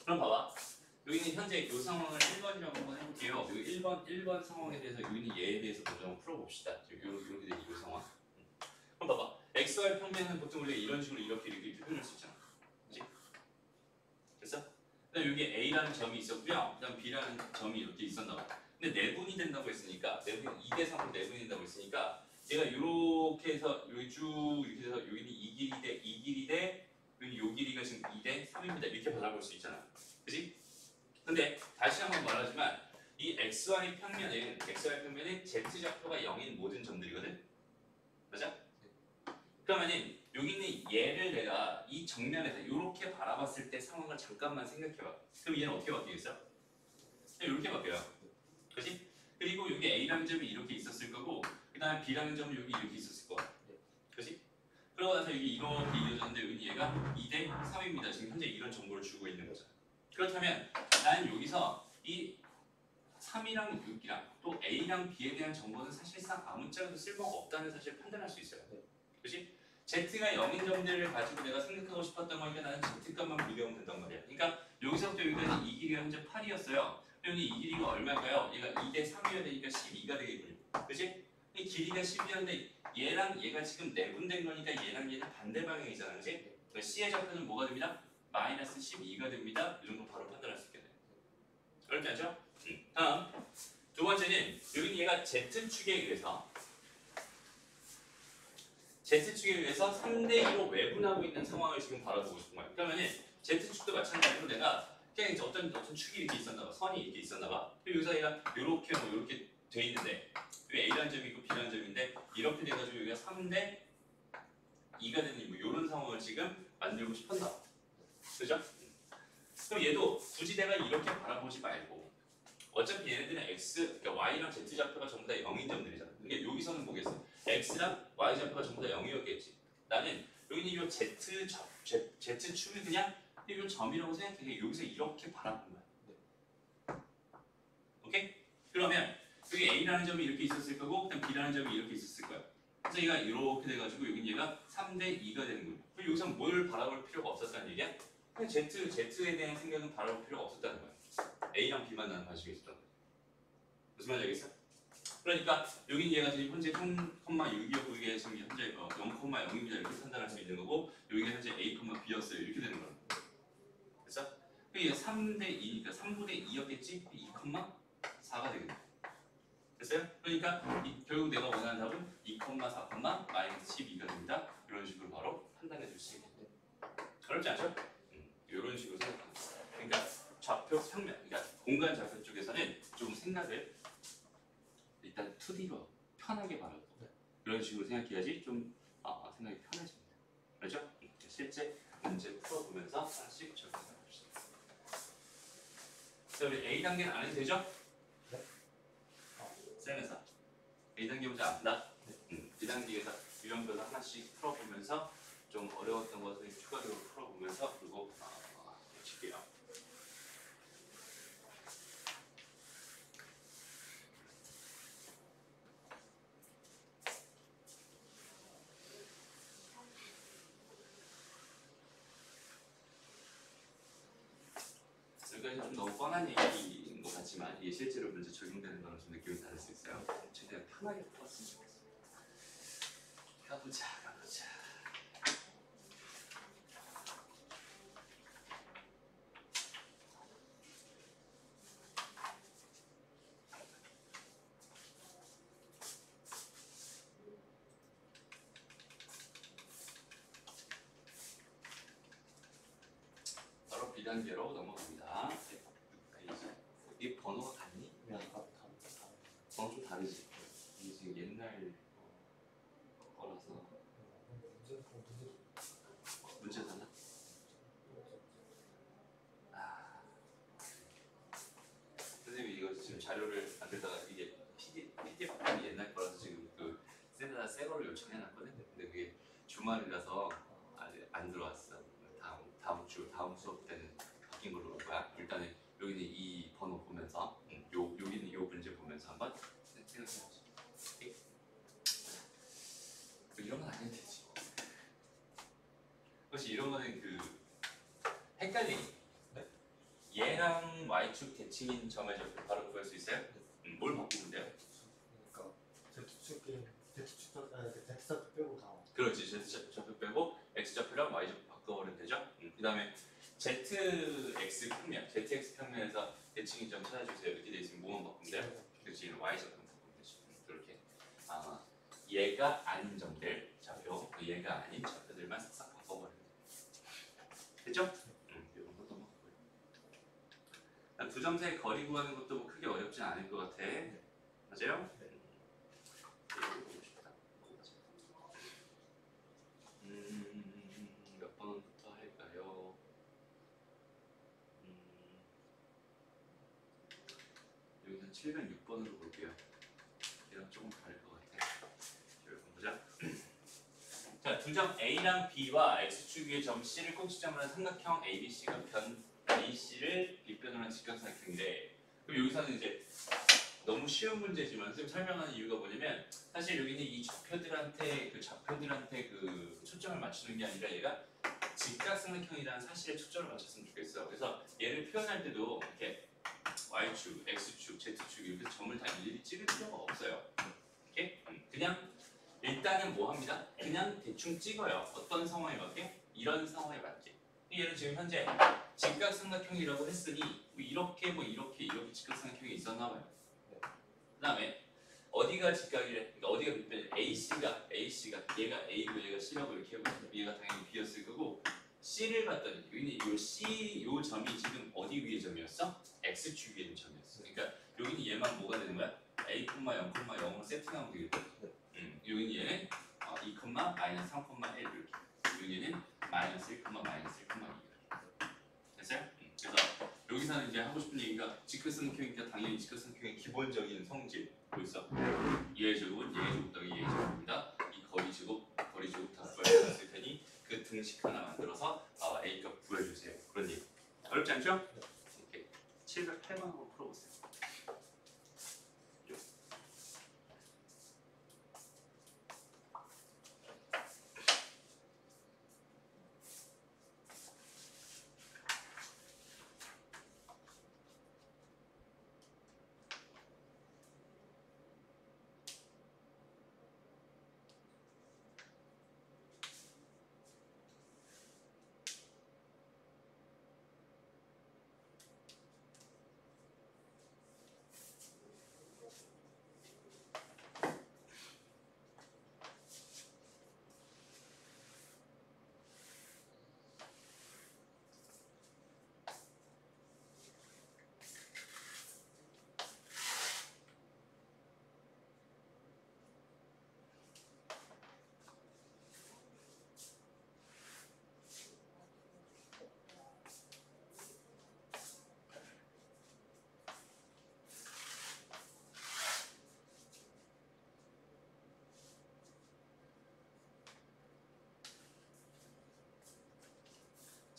그럼 봐봐. 여기는 현재 이 상황을 1번이라고 한번 해볼게요. 여기 1번 상황에 대해서 여기는 얘에 대해서 먼저 한번 풀어봅시다. 이렇게 된 이 상황. 그럼 봐봐. XY 평면은 보통 우리가 이런 식으로 이렇게 표현할 수 있잖아. 그렇지? 됐어? 그다음 여기 A라는 점이 있었고요. 그다음 B라는 점이 이렇게 있었나 봐. 근데 내분이 된다고 했으니까 2대 3으로 내분이 된다고 했으니까 얘가 이렇게 해서 여기 쭉 이렇게 해서 여기는 이 길이 대 여기 요 길이가 지금 2대 3입니다. 이렇게 바라볼 수 있잖아. 그렇지? 근데 다시 한번 말하지만 이 XY 평면은 Z 좌표가 0인 모든 점들이거든. 맞아? 그러면은 여기 있는 얘를 내가 이 정면에서 이렇게 바라봤을 때 상황을 잠깐만 생각해봐. 그럼 얘는 어떻게 바뀌겠어? 이렇게 바뀌어요. 그렇지? 그리고 여기 A라는 점이 이렇게 있었을 거고 그 다음에 B라는 점은 여기 이렇게 있었을 거야. 그렇지? 그러고 나서 여기 이렇게 이어졌는데 여기 얘가 2대 3입니다. 지금 현재 이런 정보를 주고 있는 거잖아. 그렇다면 나는 여기서 이 3이랑 6이랑 또 A랑 B에 대한 정보는 사실상 아무짝에도 쓸모가 없다는 사실을 판단할 수 있어요. 그렇지? Z가 0인 점들을 가지고 내가 생각하고 싶었던 거니까 나는 Z값만 비교하면 된단 말이야. 그러니까 여기서부터 여기까지 이 길이가 현재 8이었어요. 여기 이 길이가 얼마일까요? 얘가 2대 3이어야 되니까 12가 되겠군요. 그렇지? 이 길이가 10이었는데 얘랑 얘가 지금 내분된 거니까 얘랑 얘는 반대 방향이잖아. 그렇지? 그러니까 C의 좌표는 뭐가 됩니다? 마이너스 12가 됩니다. 이 정도 바로 판단할 수 있겠네요. 어렵지 않죠? 다음 두 번째는 여기는 얘가 Z축에 의해서 3대 2로 외분하고 있는 상황을 지금 바라보고 싶은 거예요. 그러면은 Z축도 마찬가지로 내가 그냥 이제 어떤 축이 이렇게 있었나 봐. 선이 이렇게 있었나 봐. 그리고 여기서 얘가 이렇게 돼 있는데 여기 A라는 점이 있고 B라는 점인데 이렇게 돼가지고 여기가 3대 2가 되는 뭐 이런 상황을 지금 만들고 싶었나 봐. 그죠? 그럼 얘도 굳이 내가 이렇게 바라보지 말고 어차피 얘네들은 그러니까 Y랑 Z 좌표가 전부 다 0인 점들이잖아. 그러니까 여기서는 뭐겠어? X랑 Y 좌표가 전부 다 0이었겠지. 나는 여기는 이 Z축을 그냥 이 점이라고 생각해. 여기서 이렇게 바라본 거야. 오케이? 그러면 여기 A라는 점이 이렇게 있었을 거고 그다음 B라는 점이 이렇게 있었을 거야. 그래서 얘가 이렇게 돼가지고 여긴 얘가 3대 2가 되는 거야. 그럼 여기서 뭘 바라볼 필요가 없었다는 얘기야? 그냥 Z에 대한 생각은 바라볼 필요가 없었다는 거야. A랑 B만 나는 관심이 있었던 거야. 무슨 말인지 알겠어? 그러니까 여긴 얘가 지금 현재 0,6이었고 이게 지금 현재 0,0입니다. 이렇게 판단할 수 있는 거고 여기가 현재 A, B였어요. 이렇게 되는 거야. 그래서 이게 3대 2, 그러니까 3분의 2였겠지? 2,4가 되겠네. 됐어요? 그러니까 결국 내가 원하는 답은 2,4, 마이너스 12가 됩니다. 이런 식으로 바로 판단해 줄 수 있겠네. 어렵지 않죠? 이런 식으로 생각합니다. 그러니까 좌표 평면, 그러니까 공간 좌표 쪽에서는 좀 생각을 일단 2D로 편하게 바라고 이런 식으로 생각해야지 좀 생각이 편해집니다. 그렇죠? 실제 문제 풀어보면서 하나씩 적용해 봅시다. 자, 우리 A 단계는 안 해도 되죠? 네. 쌤에서 A 단계 문제 안 푼다? 네. B 단계에서 유형별로 하나씩 풀어보면서 좀 어려웠던 것을 추가적으로 풀어보면서 그리고 칠게요. 여기까지 좀 너무 뻔한 얘기인 것 같지만 이게 실제로 문제 적용되는 거랑 좀 느낌이 다를 수 있어요. 최대한 편하게 풀었으면 좋겠습니다. 가보자. 바로 B단계로 넘어갑니다. 이 번호가 같니? 네, 아까 다. 번호 좀 다르지? 이게 지금 옛날 거라서 문제 달라? 선생님이 이거 지금 자료를 만들다가 이게 PDF 파일이 옛날 거라서 지금 그 쌤에다 새 거를 요청해놨거든. 근데 그게 주말이라서 아직 안 들어왔어. 다음 수업 때는 바뀐 걸로 올 거야. 일단은 여기는 이 번호 보면서 여기는 요 문제 보면서 한번 생각해보자. 이런 건 안 해도 되지. 혹시 이런 거는 그 헷갈리니? 네? 얘랑 y축 대칭인 점을 바로 구할 수 있어요? 뭘 바꾸면 돼요? 그러니까 Z축 빼고 다. 그렇지. Z좌표 빼고 X좌표랑 Y좌표 바꿔버리면 되죠? 그 다음에 ZX 평면에서 대칭인 점 찾아주세요. 이렇게 돼 있으면 뭐만 바꾸면 돼요? 그렇지. Y좌표 바꾸면 되지. 그렇게 얘가 아닌 점들 좌표, 얘가 아닌 좌표들만 싹싹 바꿔버리면 돼요. 됐죠? 이런 것도 바꾸고요. 두 점 사이 거리 구하는 것도 뭐 크게 어렵진 않을 것 같아. 맞아요? 네. 보고 싶다. 몇 번부터 할까요? 여기는 706번으로 볼게요. 얘랑 조금 다를 것 같아. 보자. 자, 두 점 A랑 B와 X축 위의 점 C를 꼭지점으로 한 삼각형 ABC가 변 AC를 B변으로 한 직각삼각형인데, 그럼 여기서는 이제 너무 쉬운 문제지만 선생님 설명하는 이유가 뭐냐면 사실 여기는 이 좌표들한테 그 초점을 맞추는 게 아니라 얘가 직각삼각형이라는 사실에 초점을 맞췄으면 좋겠어. 그래서 얘를 표현할 때도 이렇게 Y축, X축, Z축 이렇게 점을 다 일일이 찍을 필요가 없어요. 이렇게 그냥 일단은 뭐 합니다. 그냥 대충 찍어요. 어떤 상황에 맞게? 이런 상황에 맞게. 얘는 지금 현재 직각삼각형이라고 했으니 이렇게 직각삼각형이 있었나 봐요. 그 다음에 어디가 직각이래? 그러니까 어디가 빗변이래? AC가 얘가 A고 얘가 C라고 이렇게 하고 얘가 당연히 B였을 거고, C를 봤더니 여기는 요 점이 지금 어디 위의 점이었어? X축 위의 점이었어. 그러니까 여기는 얘만 뭐가 되는 거야? A, 0,0으로 세팅하면 되겠다. 여기는 얘는 2, 마이너스 3,1 이렇게. 여기는 마이너스 1, 마이너스 1, 2 됐어요? 그래서 여기서는 이제 하고 싶은 얘기가 직각삼각형이니까 당연히 직각삼각형의 기본적인 성질 보였어. 얘의 제곱은 얘의 제곱 더하기 얘의 제곱입니다. 이 거리 제곱 다 구해줬을 테니 그 등식 하나 만들어서 A 값 구해주세요. 그런 얘기. 어렵지 않죠? 이렇게 708번으로 풀어보세요.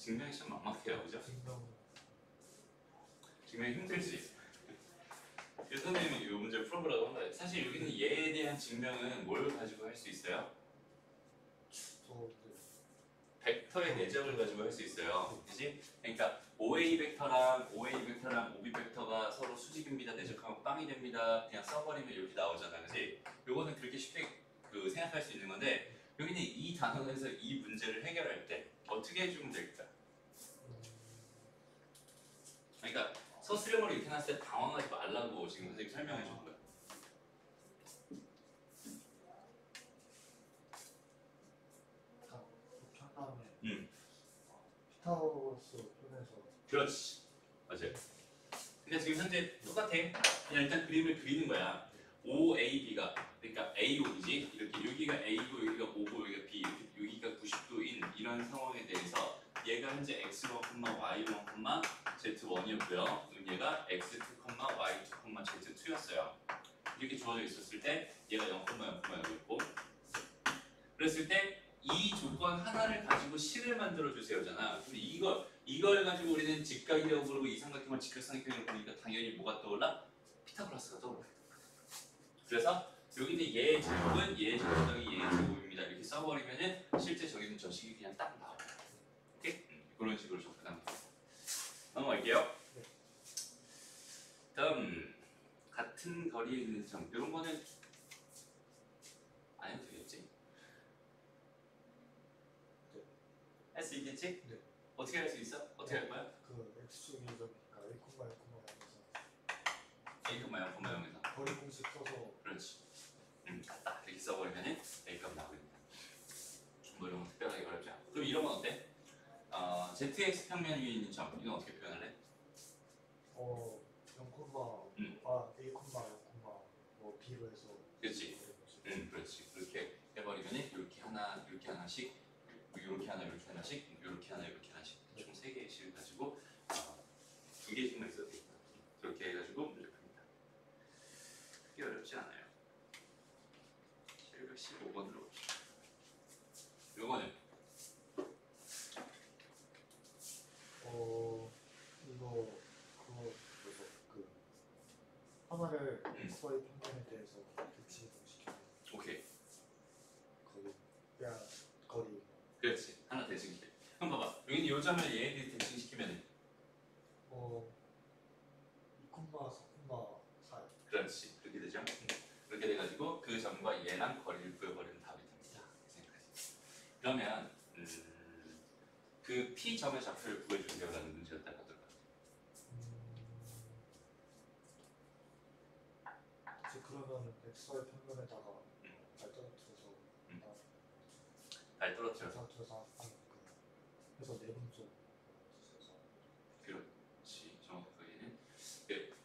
증명이 참 막막해요, 그죠? 증명이 힘들지. 그래서 선생님이 이 문제를 풀어보라고 한 거예요. 사실 여기는 얘에 대한 증명은 뭘 가지고 할 수 있어요? 벡터의 내적을 가지고 할 수 있어요. 그지? 그러니까 OA 벡터랑 OB 벡터가 서로 수직입니다. 내적하면 빵이 됩니다. 그냥 써버리면 이렇게 나오잖아. 그지? 요거는 그렇게 쉽게 생각할 수 있는 건데 여기는 이 단원에서 이 문제를 해결할 때 어떻게 해주면 될까? 그러니까 서술형으로 이렇게 놨을 때 당황하지 말라고 지금 선생님이 설명해 준 거야. 한 다음에 피타고라스 표현해서 그렇지. 맞아요. 근데 지금 현재 똑같아. 그냥 일단 그림을 그리는 거야. OAB가 그러니까 A5이지. 이렇게 여기가 A고 여기가 O고 여기가 B 이렇게 여기가 90도인 이런 상황에 대해서 얘가 현재 X1, Y1, Z1이었고요. 그럼 얘가 X2, Y2, Z2였어요. 이렇게 주어져 있었을 때 얘가 0,0,0였고 그랬을 때 이 조건 하나를 가지고 식을 만들어 주세요잖아. 근데 이걸 가지고 우리는 직각이라고 이삼각형을 직각삼각형으로 보니까 당연히 뭐가 떠올라? 피타고라스가 떠올라. 그래서 여기는 얘의 제곱은 얘의 제곱 더하기 얘의 제곱입니다. 이렇게 써버리면은 실제 저기는 저 식이 그냥 딱 나와요. 오케이? 그런 식으로 접근하면 됩니다. 넘어갈게요. 다음 같은 거리에 있는 점 이런 거는 안 해도 되겠지? 할 수 있겠지? 네. 어떻게 할 수 있어? 어떻게 할 거야? 그 x축이 점이니까 A, 0,0에서 거리 공식 써서 그렇지. 딱 이렇게 써버리면은 A값 나오겠다. 뭐 이런 거 특별하게 어렵지 않고. 그럼 이런 건 어때? ZX 평면 위에 있는 점 이건 어떻게 표현할래? 0, A, 0, 뭐 B로 해서 그렇지. 그렇지. 그렇게 해버리면은 이렇게 하나씩, 이렇게 하나씩, 이렇게 하나씩 총 3개의 식을 가지고 2개씩만 있어도 되겠다. 그렇게 해가지고 문제 풉니다. 크게 어렵지 않아요. 715번으로 요거는 이거 그래서 그 하나를 XY 평면에 대해서 대칭시키면 오케이. 거리 그렇지. 하나 대칭시켜. 그럼 봐봐. 여기는 요 점을 얘네들이 대칭시키면은 2, 4, 그렇지. 그렇게 되죠. 그렇게 돼가지고 그 점과 얘랑 거리를 구해버리면 답이 됩니다. 그러면 그 P 점의 좌표를 구해주세요라는 문제였다가 하더라고요. 그러면 XY 평면에다가 발 떨어뜨려서 발 떨어뜨려서 해서 내분쪽 그렇지. 정확하게는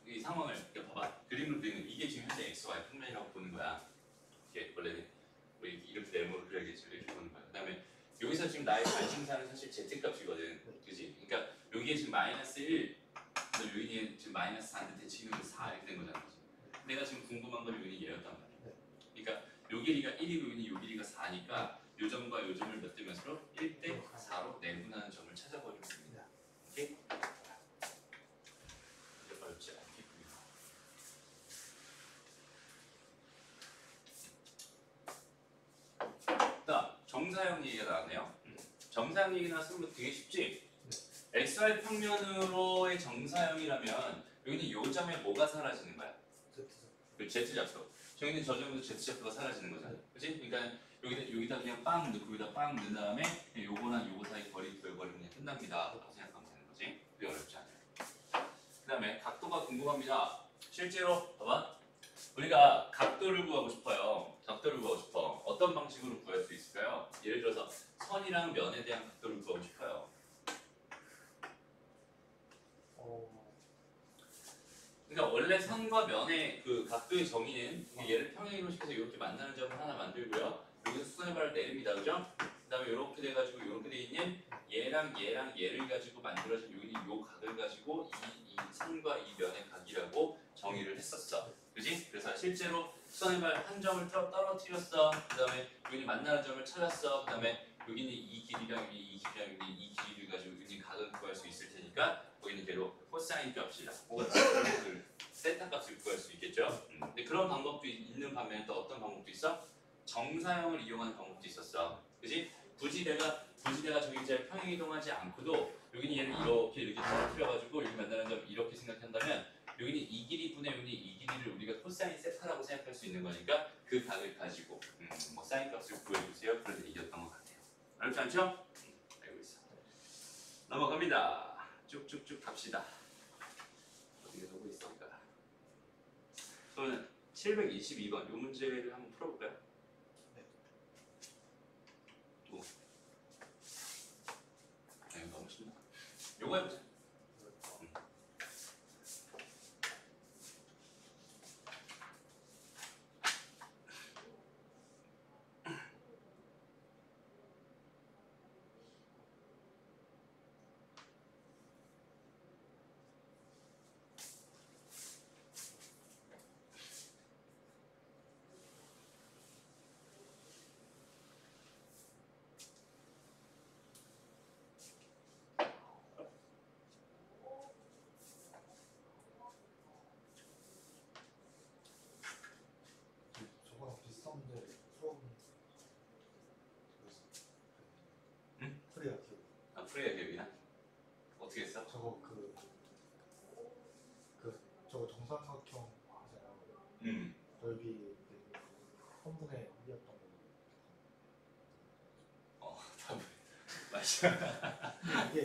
이 상황을 봐봐. 그림을 그리는 이게 지금 현재 XY 평면이라고 보는 거야. 이게 원래는 우리 이렇게 네모를 그려야겠지. 이렇게 보는 거야. 그다음에 여기서 지금 나의 관심사는 사실 Z 값이거든. 그지? 그러니까 여기에 지금 마이너스 1, 여기에 지금 마이너스 4인데 대칭이면 4 이렇게 된 거잖아. 그치? 내가 지금 궁금한 건 여기 얘였단 말이야. 그러니까 요 길이가 1이고 여기는 요 길이가 4니까 요 점과 요 점을 몇 대 몇으로? 1대 4로 내분하는 점을 찾아버리면 됩니다. 오케이? 이제 어렵지 않겠고요. 다음 정사형 얘기가 나왔네요. 정사형 얘기 나왔으면 되게 쉽지? XY 평면으로의 정사형이라면 여기는 요 점에 뭐가 사라지는 거야? 그 Z좌표. 저기는 저 점에서 Z좌표가 사라지는 거잖아. 그치? 그러니까 여기다 그냥 빵 넣고 여기다 빵 넣은 다음에 요거랑 요거 사이 거리 구해버리면 그냥 끝납니다. 라고 생각하면 되는 거지. 그게 어렵지 않아요. 그 다음에 각도가 궁금합니다. 실제로 봐봐. 우리가 각도를 구하고 싶어요. 각도를 구하고 싶어. 어떤 방식으로 구할 수 있을까요? 예를 들어서 선이랑 면에 대한 각도를 구하고 싶어요. 그러니까 원래 선과 면의 그 각도의 정의는 얘를 평행으로 시켜서 이렇게 만나는 점을 하나 만들고요. 여기서 수선의 발을 내립니다. 그죠? 그 다음에 이렇게 돼가지고 이렇게 돼 있는 얘랑 얘를 가지고 만들어진 요 각을 가지고 이 선과 이 면의 각이라고 정의를 했었어. 그지? 그래서 실제로 수선의 발 한 점을 떨어뜨렸어. 그 다음에 여기 만나는 점을 찾았어. 그 다음에 여기는 이 길이랑 여기 이 길이랑 여기 이 길이를 가지고 여기는 각을 구할 수 있을 테니까 여기는 걔로 코사인 값이다. 혹은 그 세타 값을 구할 수 있겠죠. 근데 그런 방법도 있는 반면에 또 어떤 방법도 있어? 정사형을 이용하는 방법도 있었어. 그지? 굳이 내가 저기 이제 평행 이동하지 않고도 여기는 얘를 이렇게 떨어뜨려가지고 여기 만나는 점 이렇게 생각한다면 여기는 이 길이분의 여기는 이 길이를 우리가 코사인 세타라고 생각할 수 있는 거니까 그 각을 가지고 뭐 사인 값을 구해주세요. 그래서 이겼던 것 같아요. 어렵지 않죠? 알고 있어. 넘어갑니다. 쭉쭉쭉 갑시다. 어디에 보고 있을까? 그러면 722번 이 문제를 한번 풀어볼까요? 네. 또. 네, 너무 쉽나? 요거 해보자. 저거랑 비슷한데 수업 응? 프리야 기억. 아, 프레이야 기억이나? 어떻게 했어? 저거 저거 정삼각형 하잖아요. 넓이 3분의 2였던 거. 답을 맞아. 이게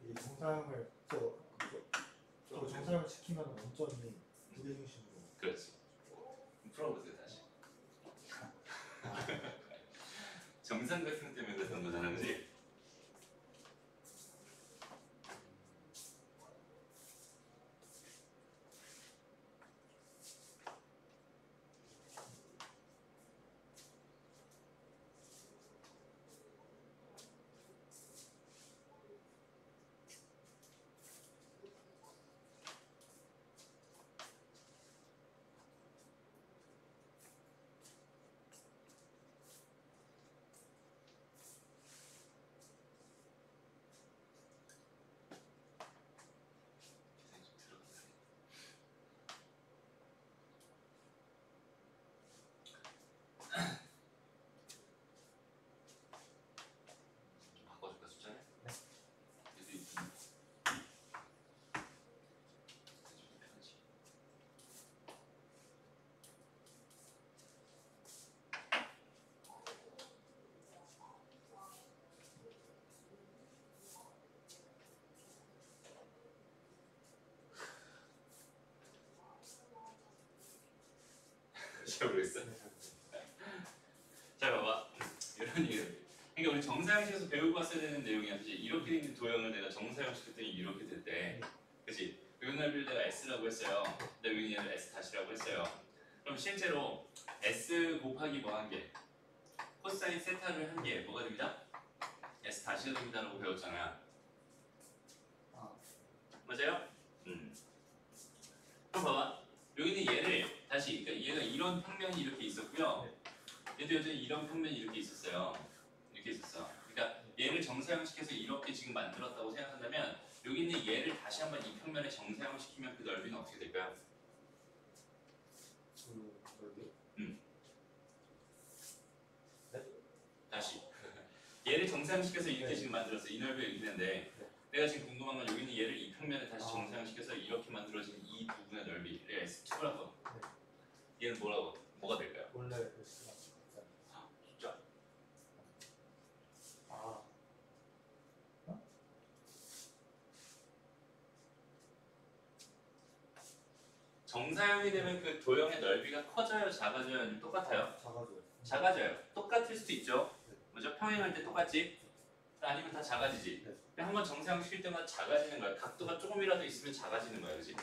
이 정사형을 저거 정사형을 시키면 원점이 무게 중심으로. 그렇지. 풀어보세요 다시. 정삼각형 때문에 그랬던 거잖아, 그지? 좀 바꿔줄까 숫자를? 네. 그래도 좀 편하지. 잘 모르겠어. 자 봐봐 이런 얘기. 그러니까 우리 정사형식에서 배우고 왔어야 되는 내용이야. 사실 이렇게 돼 있는 도형을 내가 정사형식했더니 이렇게 됐대. 그렇지? 요 넓이를 내가 s라고 했어요. 근데 여기 얘를 s 다시라고 했어요. 그럼 실제로 s 곱하기 뭐 한 개? 코사인 세타를 한 개 뭐가 됩니다? s 다시가 됩니다라고 배웠잖아. 맞아요? 그럼 봐봐. 여기는 얘를 다시 그러니까 얘가 이런 평면이 이렇게 있었고요. 얘도 여전히 이런 평면이 이렇게 있었어요. 이렇게 있었어. 그러니까 얘를 정사형시켜서 이렇게 지금 만들었다고 생각한다면 여기 있는 얘를 다시 한번 이 평면에 정사형시키면 그 넓이는 어떻게 될까요? 넓이? 다시 얘를 정사형시켜서 이렇게 네. 지금 만들었어. 이 넓이가 이렇게 되는데 내가 지금 궁금한 건 여기 있는 얘를 이 평면에 다시 정사형시켜서 이렇게 만들어진 이 부분의 넓이를 S2라고. 얘는 뭐가 될까요? 원래 S가 숫자. 정사형이 되면 그 도형의 넓이가 커져요, 작아져요, 아니면 똑같아요? 작아져요. 작아져요. 똑같을 수도 있죠. 네. 먼저 평행할 때 똑같지? 아니면 다 작아지지? 네. 근데 한번 정사형 시킬 때마다 작아지는 거야. 각도가 조금이라도 있으면 작아지는 거야, 그렇지?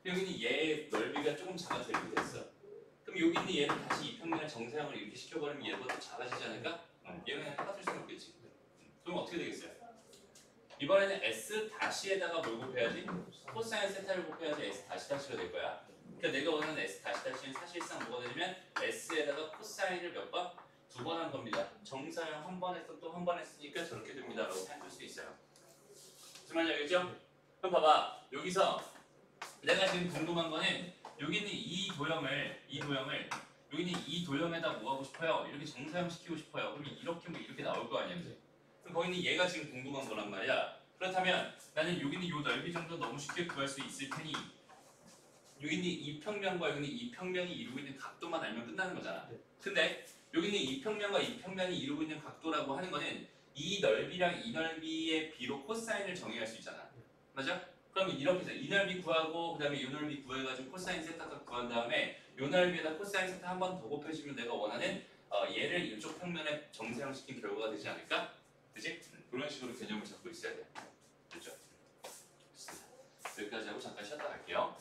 여기는 얘의 넓이가 조금 작아서 이렇게 됐어. 그럼 여기 있는 얘를 다시 이 평면에 정사형을 이렇게 시켜버리면 얘보다 더 작아지지 않을까? 얘는 그냥 똑같을 수는 없겠지. 그럼 어떻게 되겠어요? 이번에는 S 다시에다가 뭘 곱해야지? 코사인 세타를 곱해야지 S 다시 다시가 될 거야. 그러니까 내가 원하는 S 다시 다시는 사실상 뭐가 되냐면 S에다가 코사인을 몇 번? 두 번 한 겁니다. 정사형 한 번 했어 또 한 번 했으니까 저렇게 됩니다라고 생각할 수 있어요. 무슨 말인지 알겠죠? 그럼 봐봐 여기서 내가 지금 궁금한 거는 여기 있는 이 도형을 여기 있는 이 도형에다 뭐 하고 싶어요? 이렇게 정사형 시키고 싶어요. 그러면 이렇게 뭐 이렇게 나올 거 아니야, 그지? 그럼 거기 있는 얘가 지금 궁금한 거란 말이야. 그렇다면 나는 여기 있는 이 넓이 정도 너무 쉽게 구할 수 있을 테니 여기 있는 이 평면과 여기 있는 이 평면이 이루고 있는 각도만 알면 끝나는 거잖아. 네. 근데 여기 있는 이 평면과 이 평면이 이루고 있는 각도라고 하는 거는 이 넓이랑 이 넓이의 비로 코사인을 정의할 수 있잖아. 맞아? 그럼 이렇게 해서 이 넓이 구하고 그 다음에 이 넓이 구해가지고 코사인 세타값 구한 다음에 이 넓이에다 코사인 세타 한 번 더 곱해주면 내가 원하는 얘를 이쪽 평면에 정사형시킨 결과가 되지 않을까? 그치? 그런 식으로 개념을 잡고 있어야 돼. 그렇죠? 좋습니다. 여기까지 하고 잠깐 쉬었다 갈게요.